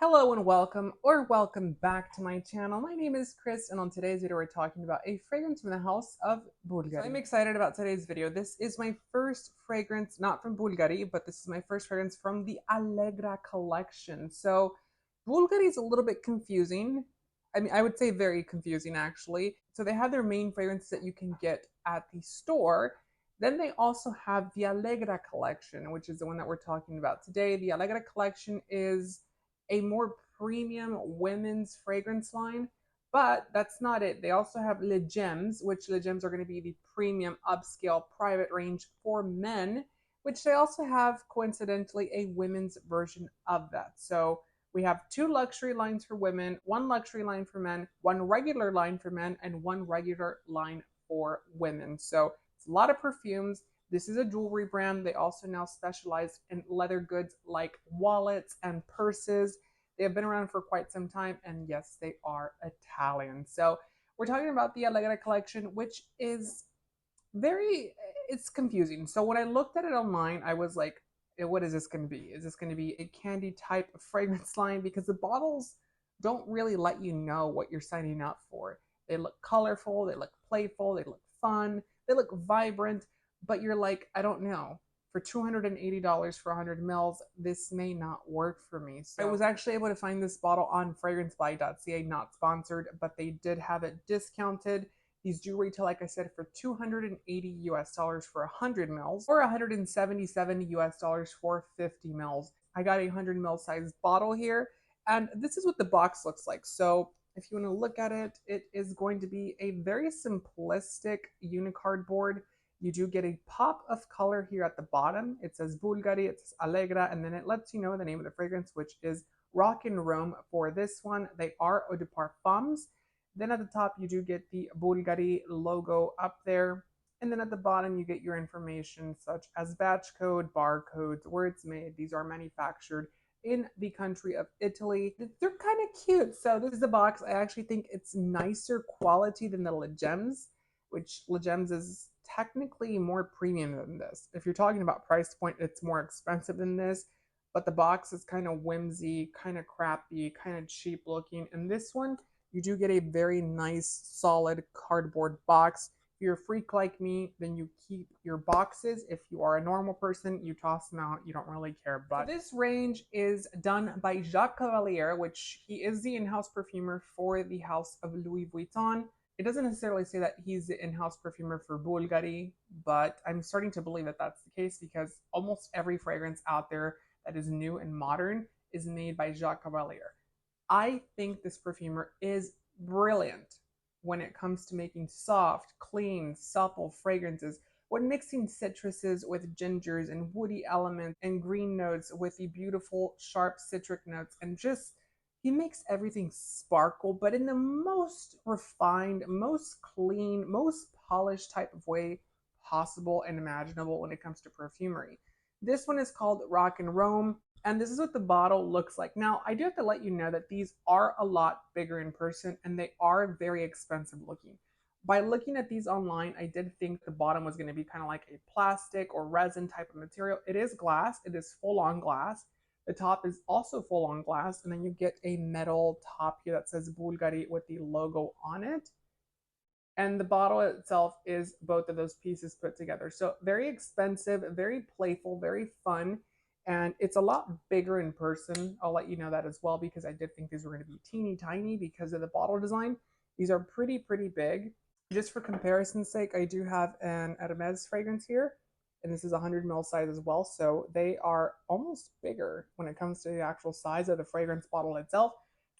Hello and welcome or welcome back to my channel. My name is Chris and on today's video we're talking about a fragrance from the house of Bulgari. So I'm excited about today's video. This is my first fragrance, not from Bulgari, but this is my first fragrance from the Allegra collection. So Bulgari is a little bit confusing. I would say very confusing actually. So they have their main fragrances that you can get at the store. Then they also have the Allegra collection, which is the one that we're talking about today. The Allegra collection is a more premium women's fragrance line, but that's not it. They also have Le Gems, which Le Gems are going to be the premium upscale private range for men, which they also have coincidentally a women's version of that. So we have two luxury lines for women, one luxury line for men, one regular line for men, and one regular line for women. So it's a lot of perfumes. This is a jewelry brand. They also now specialize in leather goods like wallets and purses. They have been around for quite some time, and yes, they are Italian. So we're talking about the Allegra collection, which is very, it's confusing. So when I looked at it online, I was like, what is this going to be? Is this going to be a candy type of fragrance line? Because the bottles don't really let you know what you're signing up for. They look colorful, they look playful, they look fun, they look vibrant, but you're like, I don't know. For $280 for 100 mils, this may not work for me. So I was actually able to find this bottle on fragrancebuy.ca, not sponsored, but they did have it discounted. These do retail, like I said, for 280 US dollars for 100 mils or 177 US dollars for 50 mils. I got a 100 ml size bottle here, and this is what the box looks like. So if you want to look at it, it is going to be a very simplistic unicard board. You do get a pop of color here at the bottom. It says Bulgari, it says Allegra, and then it lets you know the name of the fragrance, which is Rock and Rome for this one. They are eau de parfums. Then at the top, you do get the Bvlgari logo up there. And then at the bottom, you get your information such as batch code, barcodes, where it's made. These are manufactured in the country of Italy. They're kind of cute. So this is the box. I actually think it's nicer quality than the Le Gems, which Le Gems is technically more premium than this. If you're talking about price point, it's more expensive than this. But the box is kind of whimsy, kind of crappy, kind of cheap looking. And this one, you do get a very nice, solid cardboard box. If you're a freak like me, then you keep your boxes. If you are a normal person, you toss them out. You don't really care. But so this range is done by Jacques Cavalier, which he is the in-house perfumer for the house of Louis Vuitton. It doesn't necessarily say that he's the in-house perfumer for Bulgari, but I'm starting to believe that that's the case because almost every fragrance out there that is new and modern is made by Jacques Cavalier. I think this perfumer is brilliant when it comes to making soft, clean, supple fragrances, when mixing citruses with gingers and woody elements and green notes with the beautiful sharp citric notes, and just he makes everything sparkle, but in the most refined, most clean, most polished type of way possible and imaginable when it comes to perfumery. This one is called Rock and Rome, and this is what the bottle looks like. Now, I do have to let you know that these are a lot bigger in person and they are very expensive looking. By looking at these online, I did think the bottom was going to be kind of like a plastic or resin type of material. It is glass, it is full on glass. The top is also full on glass, and then you get a metal top here that says Bulgari with the logo on it. And the bottle itself is both of those pieces put together. So very expensive, very playful, very fun. And it's a lot bigger in person. I'll let you know that as well, because I did think these were going to be teeny tiny because of the bottle design. These are pretty big. Just for comparison's sake, I do have an Hermes fragrance here, and this is 100 ml size as well. So they are almost bigger when it comes to the actual size of the fragrance bottle itself.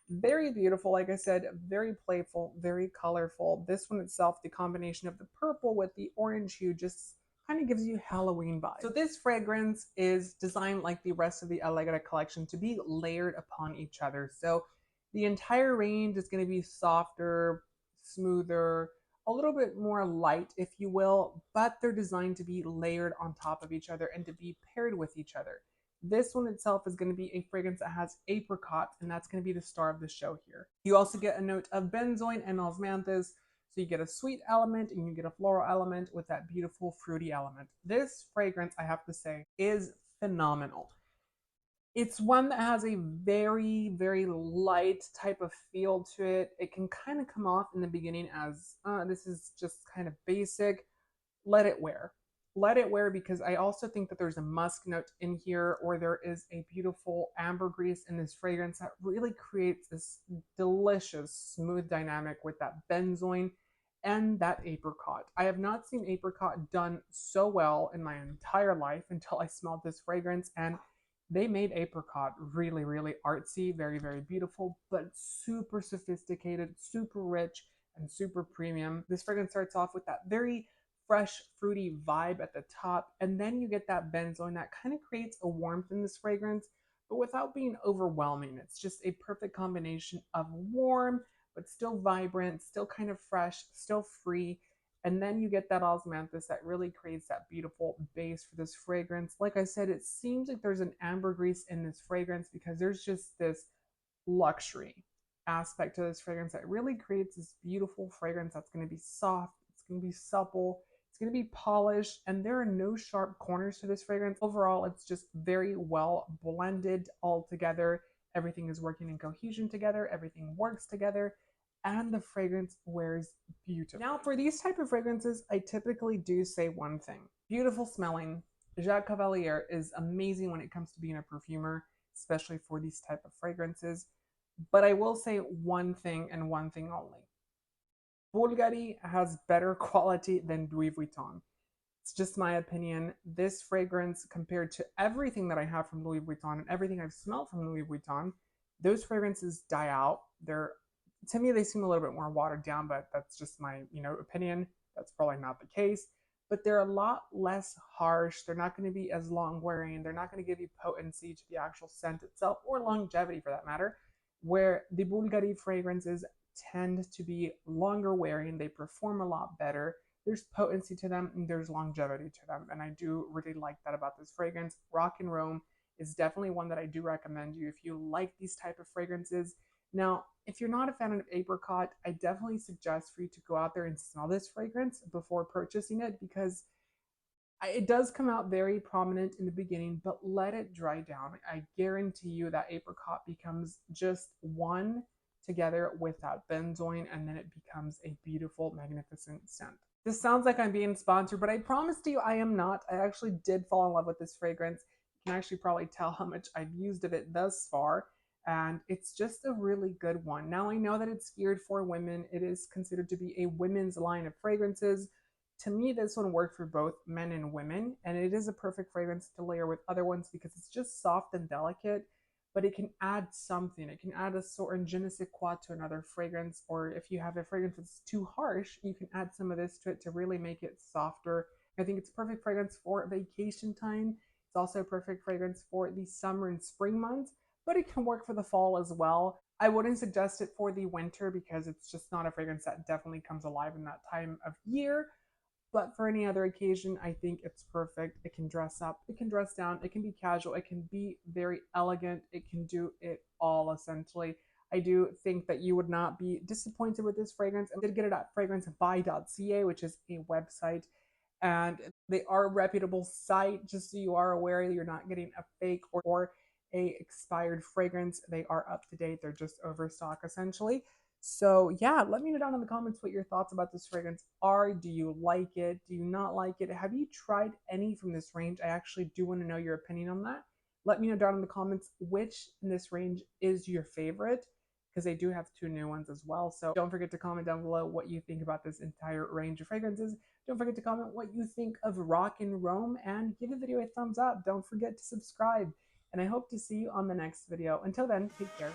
Very beautiful, like I said, very playful, very colorful. This one itself, the combination of the purple with the orange hue just kind of gives you Halloween vibes. So this fragrance is designed like the rest of the Allegra collection to be layered upon each other. So the entire range is going to be softer, smoother, a little bit more light, if you will, but they're designed to be layered on top of each other and to be paired with each other. This one itself is going to be a fragrance that has apricot, and that's going to be the star of the show here. You also get a note of benzoin and osmanthus, so you get a sweet element and you get a floral element with that beautiful fruity element. This fragrance, I have to say, is phenomenal. It's one that has a very, very light type of feel to it. It can kind of come off in the beginning as this is just kind of basic. Let it wear. Let it wear, because I also think that there's a musk note in here, or there is a beautiful ambergris in this fragrance that really creates this delicious, smooth dynamic with that benzoin and that apricot. I have not seen apricot done so well in my entire life until I smelled this fragrance, and they made apricot really, really artsy, very, very beautiful, but super sophisticated, super rich, and super premium. This fragrance starts off with that very fresh, fruity vibe at the top, and then you get that benzoin that kind of creates a warmth in this fragrance, but without being overwhelming. It's just a perfect combination of warm, but still vibrant, still kind of fresh, still free. And then you get that osmanthus that really creates that beautiful base for this fragrance. Like I said, it seems like there's an ambergris in this fragrance because there's just this luxury aspect to this fragrance that really creates this beautiful fragrance that's going to be soft, it's going to be supple, it's going to be polished, and there are no sharp corners to this fragrance. Overall, it's just very well blended all together. Everything is working in cohesion together, everything works together, and the fragrance wears beautiful. Now, for these type of fragrances, I typically do say one thing. Beautiful smelling. Jacques Cavalier is amazing when it comes to being a perfumer, especially for these type of fragrances. But I will say one thing and one thing only. Bulgari has better quality than Louis Vuitton. It's just my opinion. This fragrance, compared to everything that I have from Louis Vuitton and everything I've smelled from Louis Vuitton, those fragrances die out. They're, to me, they seem a little bit more watered down, but that's just my, opinion. That's probably not the case. But they're a lot less harsh. They're not going to be as long wearing. They're not going to give you potency to the actual scent itself, or longevity for that matter, where the Bulgari fragrances tend to be longer wearing. They perform a lot better. There's potency to them and there's longevity to them. And I do really like that about this fragrance. Rock and Rome is definitely one that I do recommend you if you like these type of fragrances. Now, if you're not a fan of apricot, I definitely suggest for you to go out there and smell this fragrance before purchasing it, because it does come out very prominent in the beginning, but let it dry down. I guarantee you that apricot becomes just one together with that benzoin, and then it becomes a beautiful, magnificent scent. This sounds like I'm being sponsored, but I promise to you I am not. I actually did fall in love with this fragrance. You can actually probably tell how much I've used of it thus far, and it's just a really good one. Now, I know that it's geared for women. It is considered to be a women's line of fragrances. To me, this one worked for both men and women, and it is a perfect fragrance to layer with other ones because it's just soft and delicate, but it can add something. It can add a sort of je ne sais quoi to another fragrance, or if you have a fragrance that's too harsh, you can add some of this to it to really make it softer. I think it's a perfect fragrance for vacation time. It's also a perfect fragrance for the summer and spring months, but it can work for the fall as well. I wouldn't suggest it for the winter because it's just not a fragrance that definitely comes alive in that time of year. But for any other occasion, I think it's perfect. It can dress up, it can dress down, it can be casual, it can be very elegant, it can do it all essentially. I do think that you would not be disappointed with this fragrance. I did get it at fragrancebuy.ca, which is a website, and they are a reputable site, just so you are aware you're not getting a fake or a expired fragrance. They are up to date, they're just overstock essentially. So yeah, let me know down in the comments what your thoughts about this fragrance are. Do you like it? Do you not like it? Have you tried any from this range? I actually do want to know your opinion on that. Let me know down in the comments which in this range is your favorite, because they do have two new ones as well. So don't forget to comment down below what you think about this entire range of fragrances. Don't forget to comment what you think of Rock and Rome, and give the video a thumbs up. Don't forget to subscribe, and I hope to see you on the next video. Until then, take care.